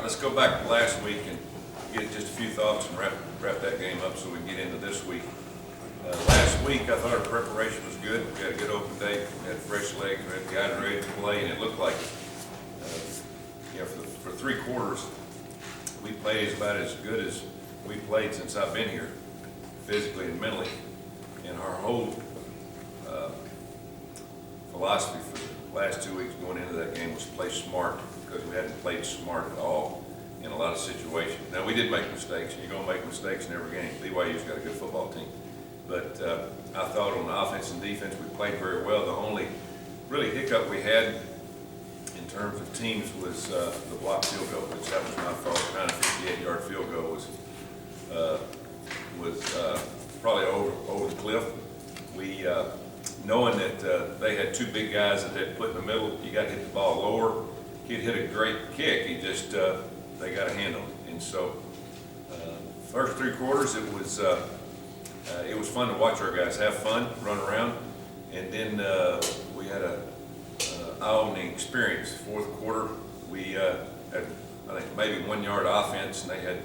let's go back to last week and get just a few thoughts and wrap that game up so we can get into this week. Last week, I thought our preparation was good. We had a good open day. We had fresh legs. We had guys ready to play, and it looked like, for 3 quarters, we played about as good as we played since I've been here, physically and mentally. And our whole philosophy for the last 2 weeks going into that game was play smart, because we hadn't played smart at all in a lot of situations. Now, we did make mistakes, and you're going to make mistakes in every game. BYU's got a good football team. But I thought on offense and defense we played very well. The only really hiccup we had in terms of teams was the blocked field goal, which that was my fault. Trying a 58-yard field goal was probably over the cliff. We knowing that they had 2 big guys that they'd put in the middle, you got to hit the ball lower. He'd hit a great kick. He just they got a handle. And so first 3 quarters it was fun to watch our guys have fun, run around, and then we had a eye-opening experience. 4th quarter, we had, I think, maybe 1 yard offense, and they had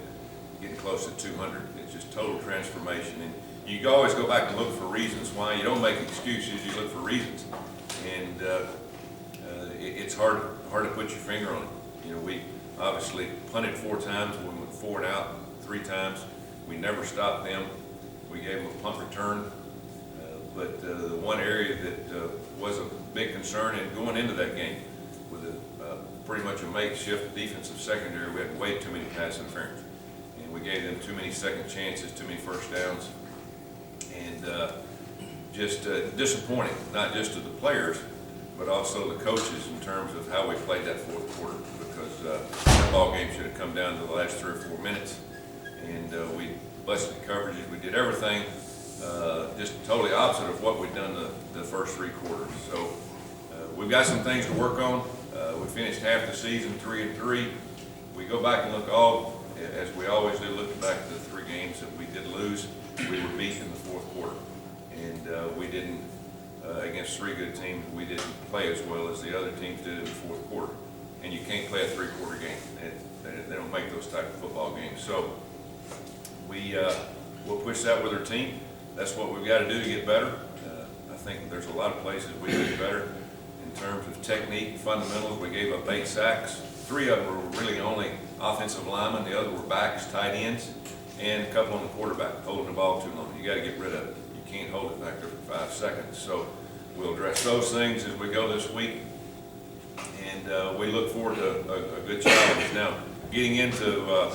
getting close to 200. It's just total transformation. And you always go back and look for reasons why. You don't make excuses, you look for reasons. And it's hard to put your finger on it. You know, we obviously punted 4 times, we went 4 and out 3 times. We never stopped them. We gave them a punt return, but the one area that was a big concern in going into that game with pretty much a makeshift defensive secondary, we had way too many pass interference, and we gave them too many second chances, too many first downs, and just disappointing, not just to the players, but also the coaches in terms of how we played that 4th quarter, because that ball game should have come down to the last 3 or 4 minutes, and we busted coverages. We did everything just totally opposite of what we'd done the first 3 quarters. So we've got some things to work on. We finished half the season 3-3. We go back and look as we always do, looking back at the 3 games that we did lose, we were beat in the 4th quarter. And we didn't, against 3 good teams, we didn't play as well as the other teams did in the 4th quarter. And you can't play a 3-quarter game. They don't make those type of football games. So we'll push that with our team. That's what we've got to do to get better. I think there's a lot of places we can get better in terms of technique, fundamentals. We gave up 8 sacks. 3 of them were really only offensive linemen. The other were backs, tight ends, and a couple on the quarterback, holding the ball too long. You got to get rid of it. You can't hold it back there for 5 seconds. So we'll address those things as we go this week, and we look forward to a good challenge. Now, getting into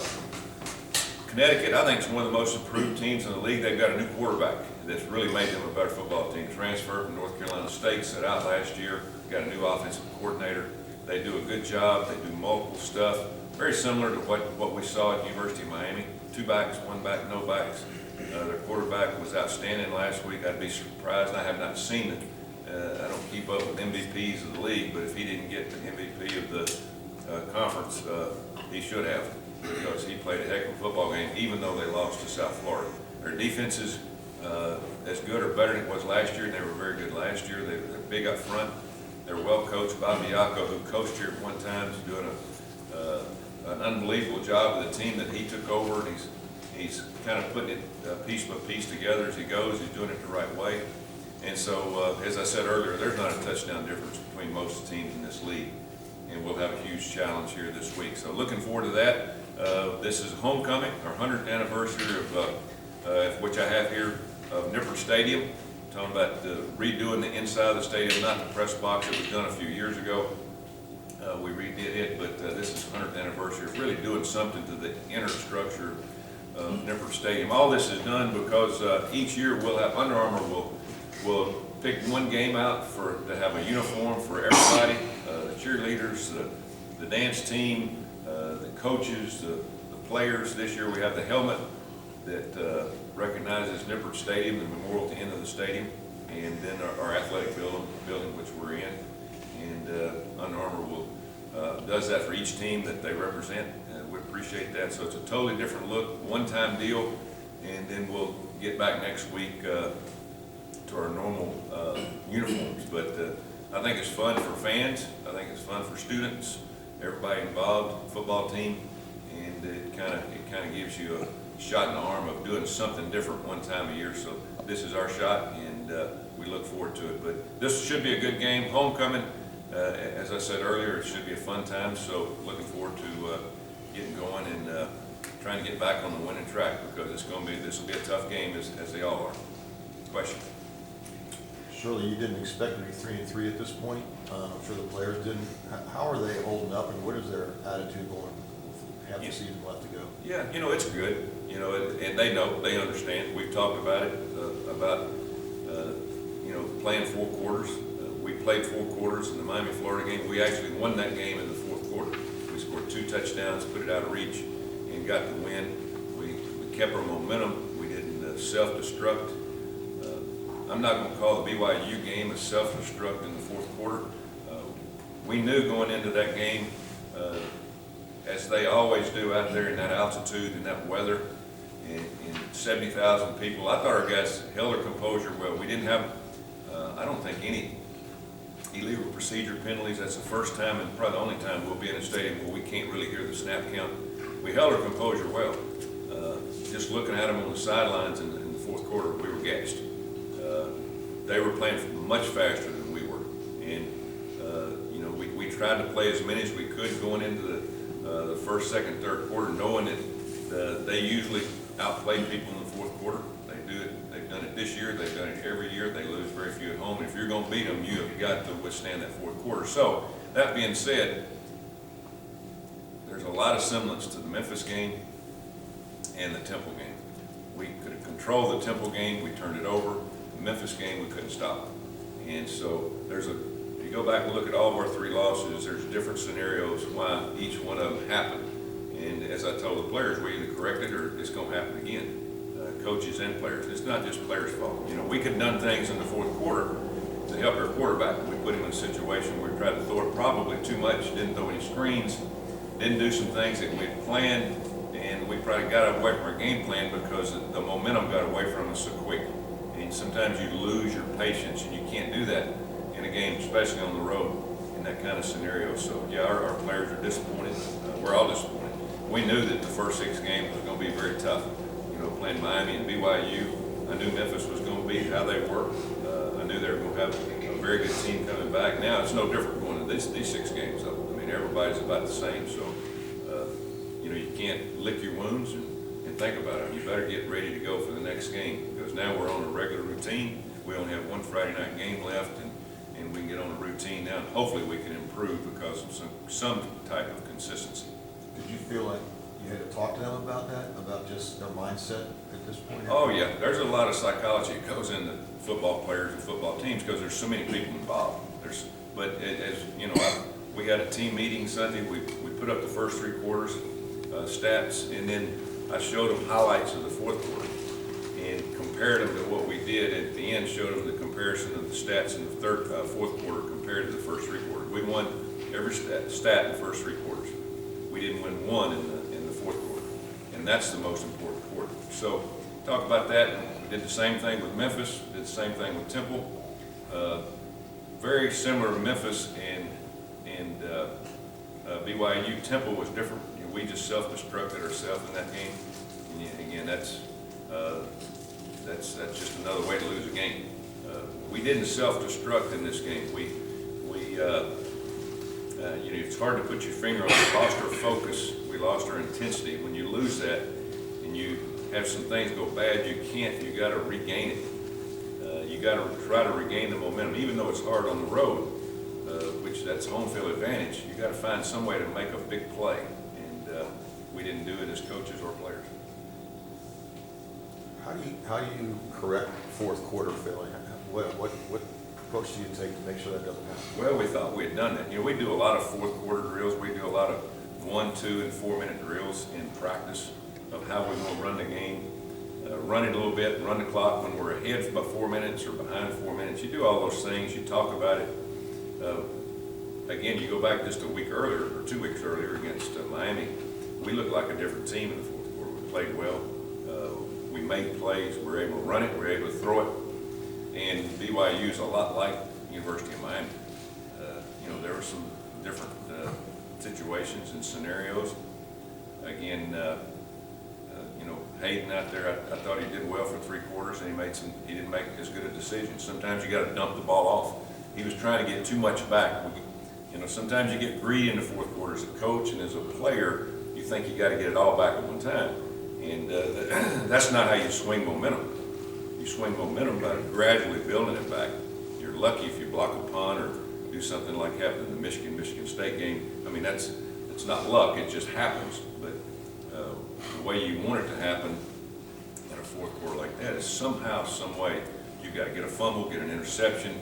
Connecticut, I think, is one of the most improved teams in the league. They've got a new quarterback that's really made them a better football team. Transferred from North Carolina State, set out last year, got a new offensive coordinator. They do a good job. They do multiple stuff, very similar to what we saw at the University of Miami. 2 backs, 1 back, no backs. Their quarterback was outstanding last week. I'd be surprised. I have not seen it. I don't keep up with MVPs of the league, but if he didn't get the MVP of the conference, he should have, because he played a heck of a football game, even though they lost to South Florida. Their defense is as good or better than it was last year, and they were very good last year. They're big up front. They're well coached. Bob Biacco, who coached here at one time, is doing an unbelievable job with the team that he took over, and he's kind of putting it piece by piece together as he goes. He's doing it the right way. And so, as I said earlier, there's not a touchdown difference between most teams in this league, and we'll have a huge challenge here this week. So looking forward to that. This is homecoming, our 100th anniversary of which I have here, of Nippert Stadium. Talking about redoing the inside of the stadium, not the press box that was done a few years ago. We redid it, but this is 100th anniversary of really doing something to the inner structure of Nippert Stadium. All this is done because each year we'll have Under Armour will pick 1 game out to have a uniform for everybody, the cheerleaders, the dance team, the coaches, the players. This year we have the helmet that recognizes Nippert Stadium, the memorial at the end of the stadium, and then our athletic building which we're in. And Under Armour does that for each team that they represent, and we appreciate that. So it's a totally different look, one-time deal, and then we'll get back next week to our normal uniforms. But I think it's fun for fans. I think it's fun for students, everybody involved, football team. and it kind of gives you a shot in the arm of doing something different one time a year. So this is our shot, and we look forward to it. But this should be a good game. Homecoming, as I said earlier, it should be a fun time. So looking forward to getting going and trying to get back on the winning track, because this will be a tough game, as they all are. Question? Surely you didn't expect to be 3-3 at this point. I'm sure the players didn't. How are they holding up, and what is their attitude going with half the season left to go? Yeah, it's good. And they know, they understand. We've talked about it, about playing 4 quarters. We played 4 quarters in the Miami, Florida game. We actually won that game in the 4th quarter. We scored 2 touchdowns, put it out of reach, and got the win. We kept our momentum. We didn't self-destruct. I'm not going to call the BYU game a self-destruct in the 4th quarter. We knew going into that game, as they always do out there in that altitude and that weather, and 70,000 people, I thought our guys held their composure well. We didn't have, I don't think, any illegal procedure penalties. That's the first time and probably the only time we'll be in a stadium where we can't really hear the snap count. We held our composure well. Just looking at them on the sidelines in the 4th quarter, we were gassed. They were playing much faster than we were, and we tried to play as many as we could going into the 1st, 2nd, 3rd quarter, knowing that they usually outplay people in the 4th quarter. They do it. They've done it this year. They've done it every year. They lose very few at home. If you're going to beat them, you have got to withstand that 4th quarter. So that being said, there's a lot of semblance to the Memphis game and the Temple game. We could have controlled the Temple game. We turned it over. The Memphis game, we couldn't stop it. And so if you go back and look at all of our 3 losses, there's different scenarios why each one of them happened. And as I told the players, we either correct it or it's going to happen again. Coaches and players. It's not just players' fault. We could have done things in the 4th quarter to help our quarterback. We put him in a situation where we tried to throw it probably too much, didn't throw any screens, didn't do some things that we had planned, and we probably got away from our game plan because the momentum got away from us so quick. And sometimes you lose your patience, and you can't do that in a game, especially on the road in that kind of scenario. So yeah, our players are disappointed. We're all disappointed. We knew that the first 6 games was going to be very tough. Playing Miami and BYU, I knew Memphis was going to be how they were. I knew they were going to have a very good team coming back. Now it's no different going to these 6 games. I mean, everybody's about the same. So you can't lick your wounds and think about it. You better get ready to go for the next game, because now we're on a regular routine. We only have 1 Friday night game left, and we can get on a routine now. And hopefully we can improve because of some type of consistency. Did you feel like you had to talk to them about that, about just their mindset at this point? Oh yeah, there's a lot of psychology that goes into football players and football teams because there's so many people involved. But as we had a team meeting Sunday. We put up the first 3 quarters stats, and then I showed them highlights of the 4th quarter and compared them to what we did at the end. Showed them the comparison of the stats in the 4th quarter compared to the first 3 quarters. We won every stat in the first 3 quarters. We didn't win one in the 4th quarter, and that's the most important quarter. So talk about that. We did the same thing with Memphis, did the same thing with Temple. Very similar to Memphis and BYU. Temple was different. We just self-destructed ourselves in that game. And again, that's just another way to lose a game. We didn't self-destruct in this game. It's hard to put your finger on it. We lost our focus. We lost our intensity. When you lose that and you have some things go bad, you got to regain it. You got to try to regain the momentum, even though it's hard on the road, which that's home field advantage. You got to find some way to make a big play, and we didn't do it as coaches or players. How do you correct 4th quarter failing? What approach do you take to make sure that doesn't happen? Well, we thought we had done that. We do a lot of 4th quarter drills. We do a lot of 1, 2, and 4 minute drills in practice of how we want to run the game. Run it a little bit, run the clock when we're ahead by 4 minutes or behind 4 minutes. You do all those things. You talk about it. Again, you go back just a week earlier or 2 weeks earlier against Miami. We looked like a different team in the 4th quarter. We played well. We made plays. We were able to run it. We were able to throw it. And BYU is a lot like University of Miami. There were some different situations and scenarios. again, you know, Hayden out there, I thought he did well for 3 quarters, and he didn't make as good a decision. Sometimes you got to dump the ball off. He was trying to get too much back. You know, sometimes you get greedy in the 4th quarter as a coach and as a player. You think you got to get it all back at one time, and that's not how you swing momentum. You swing momentum by gradually building it back. You're lucky if you block a punt or do something like happened in the Michigan State game. I mean, it's not luck, it just happens. But the way you want it to happen in a 4th quarter like that is somehow, some way, you've got to get a fumble, get an interception,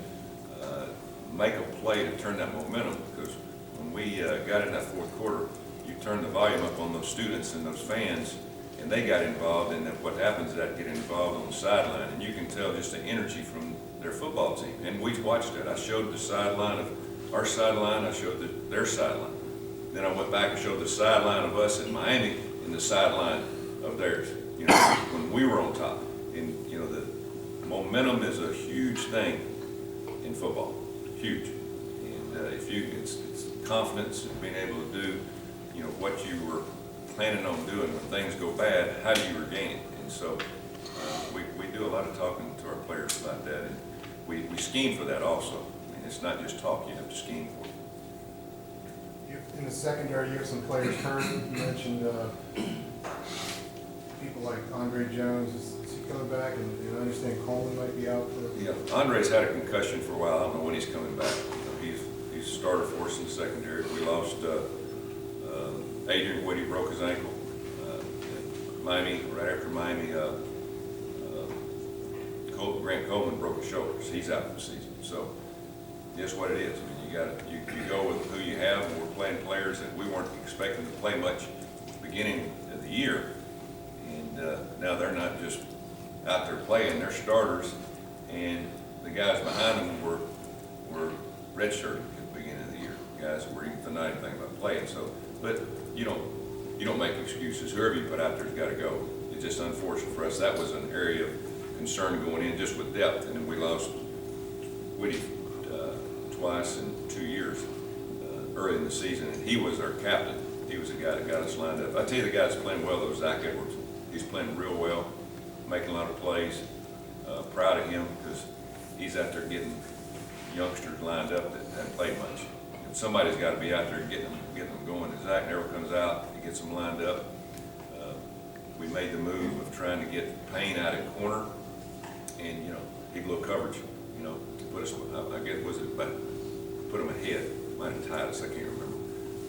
make a play to turn that momentum. Because when we got in that 4th quarter, you turn the volume up on those students and those fans, and they got involved, and then what happens is that get involved on the sideline, and you can tell just the energy from their football team. And we watched it. I showed the sideline of our sideline, I showed their sideline. Then I went back and showed the sideline of us in Miami and the sideline of theirs, you know, when we were on top. And, you know, the momentum is a huge thing in football, huge. And it's confidence and being able to do, you know, what you were planning on doing when things go bad, how do you regain it? And so we do a lot of talking to our players about that, and we scheme for that also. I mean, it's not just talk, you have to scheme for it. In the secondary, you have some players hurt. You mentioned people like Andre Jones. Is he coming back? And I understand Coleman might be out for. Yeah, Andre's had a concussion for a while. I don't know when he's coming back. You know, he's a starter for us in the secondary. We lost Adrian Woody, broke his ankle. Miami, right after Miami, Grant Coleman broke his shoulders. He's out for the season. So, just what it is. I mean, you go with who you have. And we're playing players that we weren't expecting to play much at the beginning of the year, and now they're not just out there playing; they're starters, and the guys behind them were redshirted at the beginning of the year. Guys that were even not anything about playing. So, but you don't make excuses. Whoever you put out there's got to go. It's just unfortunate for us. That was an area of concern going in, just with depth, and then we lost Woody twice in 2 years early in the season, and he was our captain. He was the guy that got us lined up. I tell you, the guy that's playing well, though, is Zach Edwards. He's playing real well, making a lot of plays. Proud of him because he's out there getting youngsters lined up that haven't played much. And somebody's got to be out there getting them going. And Zach never comes out. He gets them lined up. We made the move of trying to get Payne out at corner, and you know he blew coverage. You know, to put us, I guess, was it about put him ahead? Might have tied us. I can't remember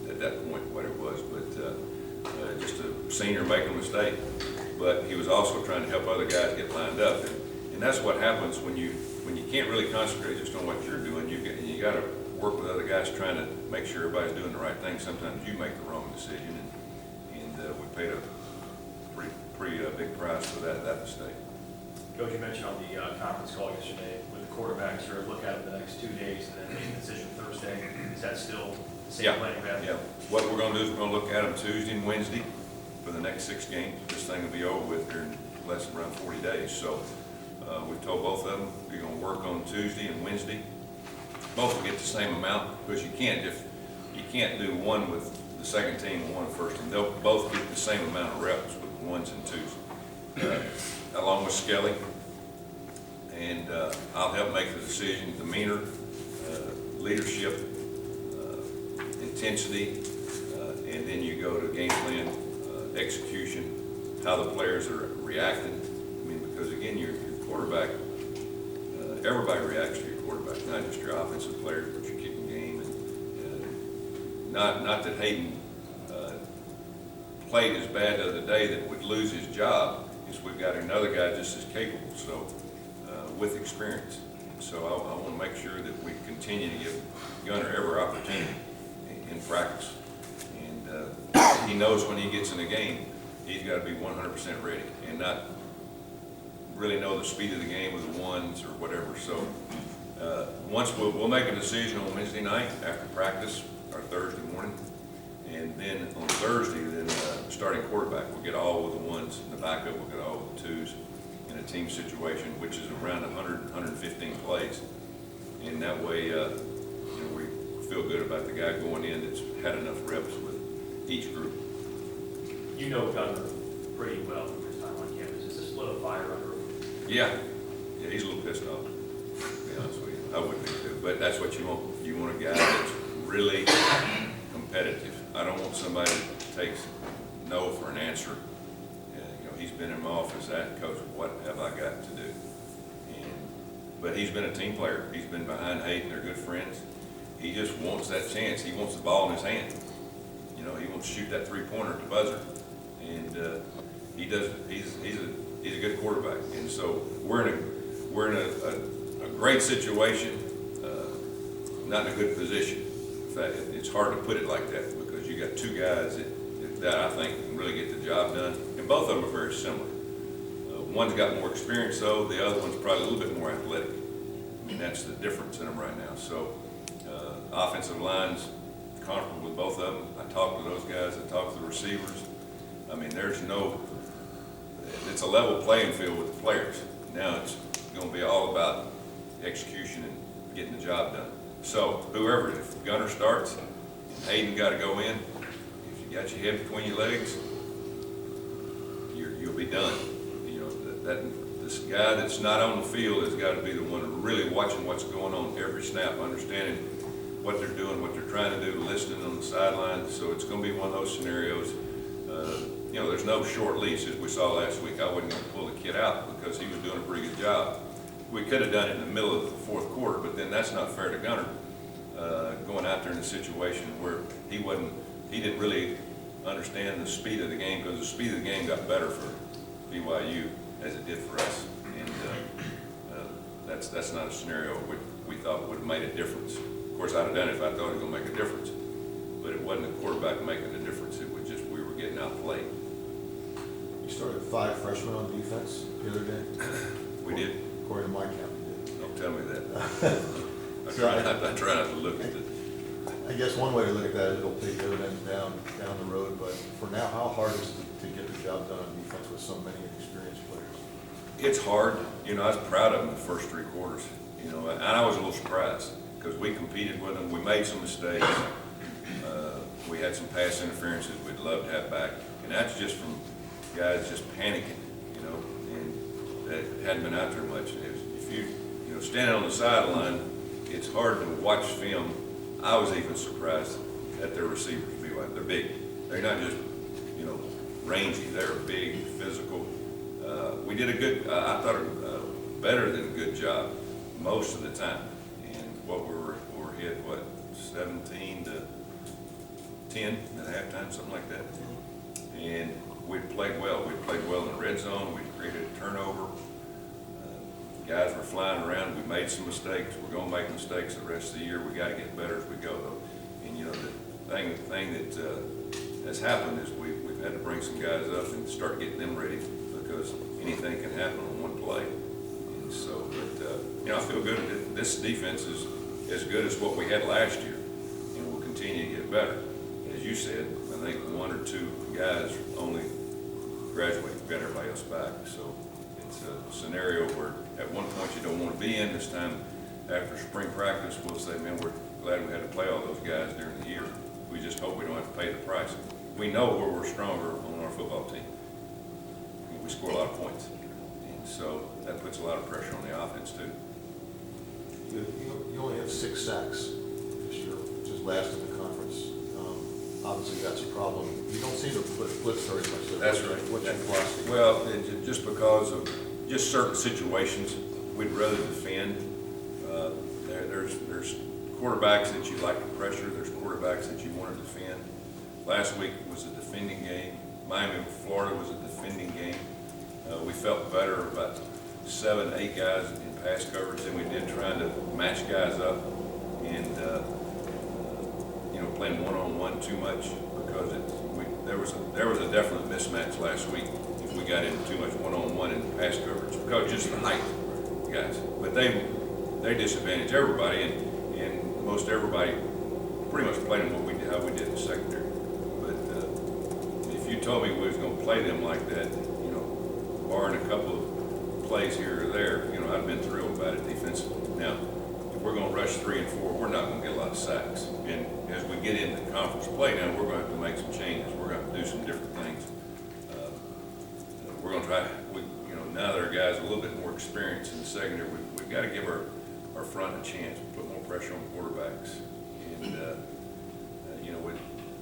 at that point what it was, but just a senior making a mistake. But he was also trying to help other guys get lined up, and that's what happens when you can't really concentrate just on what you're doing. You got to work with other guys trying to make sure everybody's doing the right thing. Sometimes you make the wrong decision, and we paid a pretty big price for that mistake. Coach, you mentioned on the conference call yesterday with the quarterbacks, or look at it the next 2 days and then make a decision Thursday. Is that still the same plan you have? Yeah. What we're going to do is we're going to look at them Tuesday and Wednesday for the next 6 games. This thing will be over with here in less than around 40 days. So we've told both of them we're going to work on Tuesday and Wednesday. Both will get the same amount because you can't do one with the second team and one with the first team. They'll both get the same amount of reps with the ones and twos. Along with Skelly, and I'll help make the decision, demeanor, leadership, intensity, and then you go to game plan, execution, how the players are reacting. I mean, because again, your quarterback, everybody reacts to your quarterback, not just your offensive players, but your kicking game. And not that Hayden played as bad the other day that would lose his job. We've got another guy just as capable, so with experience. So I want to make sure that we continue to give Gunner every opportunity in practice. And he knows when he gets in the game, he's got to be 100% ready and not really know the speed of the game with the ones or whatever. So once we'll make a decision on Wednesday night after practice or Thursday morning. And then on Thursday, then starting quarterback will get all with the ones, and the backup will get all with the twos in a team situation, which is around 100, 115 plays. And that way, we feel good about the guy going in that's had enough reps with each group. You know Gunner pretty well from his time on campus. Is this lit a fire under him? Yeah, he's a little pissed off, to be honest with you. I would be too, but that's what you want. You want a guy that's really competitive. I don't want somebody that takes no for an answer. He's been in my office, that coach, what have I got to do? But he's been a team player. He's been behind Hayden. They're good friends. He just wants that chance. He wants the ball in his hand. He wants to shoot that three-pointer at the buzzer. And he does. He's a good quarterback. And so we're in a great situation, not in a good position. In fact, it's hard to put it like that because you got two guys that I think can really get the job done. And both of them are very similar. One's got more experience though, the other one's probably a little bit more athletic. I mean, that's the difference in them right now. So offensive line's comfortable with both of them. I talked to those guys, I talked to the receivers. I mean, it's a level playing field with the players. Now it's gonna be all about execution and getting the job done. So whoever, if Gunner starts, and Hayden gotta go in, if you got your head between your legs, you'll be done. This guy that's not on the field has got to be the one really watching what's going on every snap, understanding what they're doing, what they're trying to do, listening on the sideline. So it's going to be one of those scenarios. There's no short leash as we saw last week. I wasn't going to pull the kid out because he was doing a pretty good job. We could have done it in the middle of the fourth quarter, but then that's not fair to Gunner, going out there in a situation where he didn't really understand the speed of the game, because the speed of the game got better for BYU as it did for us. And that's not a scenario we thought would have made a difference. Of course, I'd have done it if I thought it was going to make a difference. But it wasn't the quarterback making the difference. It was just we were getting outplayed. You started 5 freshmen on defense the other day? We did. According to my count, you did. Don't tell me that. I try not to look at it. I guess one way to look at that is it'll pay dividends down the road, but for now, how hard is it to get the job done on defense with so many experienced players? It's hard. I was proud of them the first 3 quarters. And I was a little surprised because we competed with them. We made some mistakes. We had some pass interferences we'd love to have back. And that's just from guys just panicking, and that hadn't been out there much. If you standing on the sideline, it's hard to watch film. I was even surprised at their receivers. They're big. They're not just, rangy. They're big, physical. We did a good, I thought, better than a good job most of the time. And we were hit, 17-10 at halftime, something like that. And we played well. We played well in the red zone. We created a turnover. Guys were flying around. We made some mistakes. We're going to make mistakes the rest of the year. We got to get better as we go, though. And the thing that has happened is we've had to bring some guys up and start getting them ready because anything can happen on one play. And so, I feel good. This defense is as good as what we had last year, and we'll continue to get better. As you said, I think 1 or 2 guys only graduated. We got everybody else back. So it's a scenario where at one point you don't want to be in. This time after spring practice, we'll say, man, we're glad we had to play all those guys during the year. We just hope we don't have to pay the price. We know where we're stronger on our football team. We score a lot of points. And so that puts a lot of pressure on the offense too. You only have 6 sacks this year, which is last in the conference. Obviously that's a problem. You don't seem to blitz very much. That's right. What's your philosophy? Well, just because of just certain situations, we'd rather defend. There's quarterbacks that you like to pressure. There's quarterbacks that you want to defend. Last week was a defending game. Miami, Florida was a defending game. We felt better about 7, 8 guys in pass coverage than we did trying to match guys up and playing one-on-one too much because there was a definite mismatch last week if we got into too much one-on-one in pass coverage because just the height guys. But they disadvantage everybody and most everybody pretty much played them how we did in the secondary. But if you told me we was going to play them like that, barring a couple of plays here or there, I'd been thrilled about it defensively. Now, if we're going to rush 3 and 4, we're not going to get a lot of sacks. And as we get into conference play now, we're going to have to make some changes. We're going to have to do some different things. now that our guys are a little bit more experienced in the secondary, we've got to give our front a chance, put more pressure on quarterbacks. And,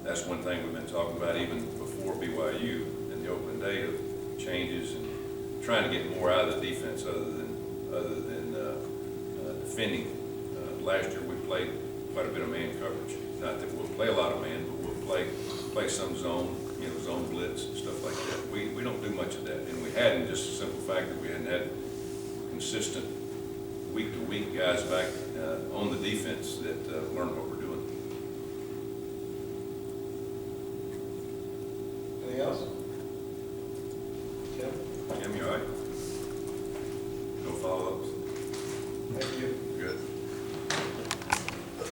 that's one thing we've been talking about even before BYU and the opening day of changes and trying to get more out of the defense other than defending. Last year we played quite a bit of man coverage. Not that we'll play a lot of man, but we'll play some zone, zone blitz and stuff like that. We don't do much of that, and we hadn't, just the simple fact that we hadn't had consistent week-to-week guys back on the defense that learn what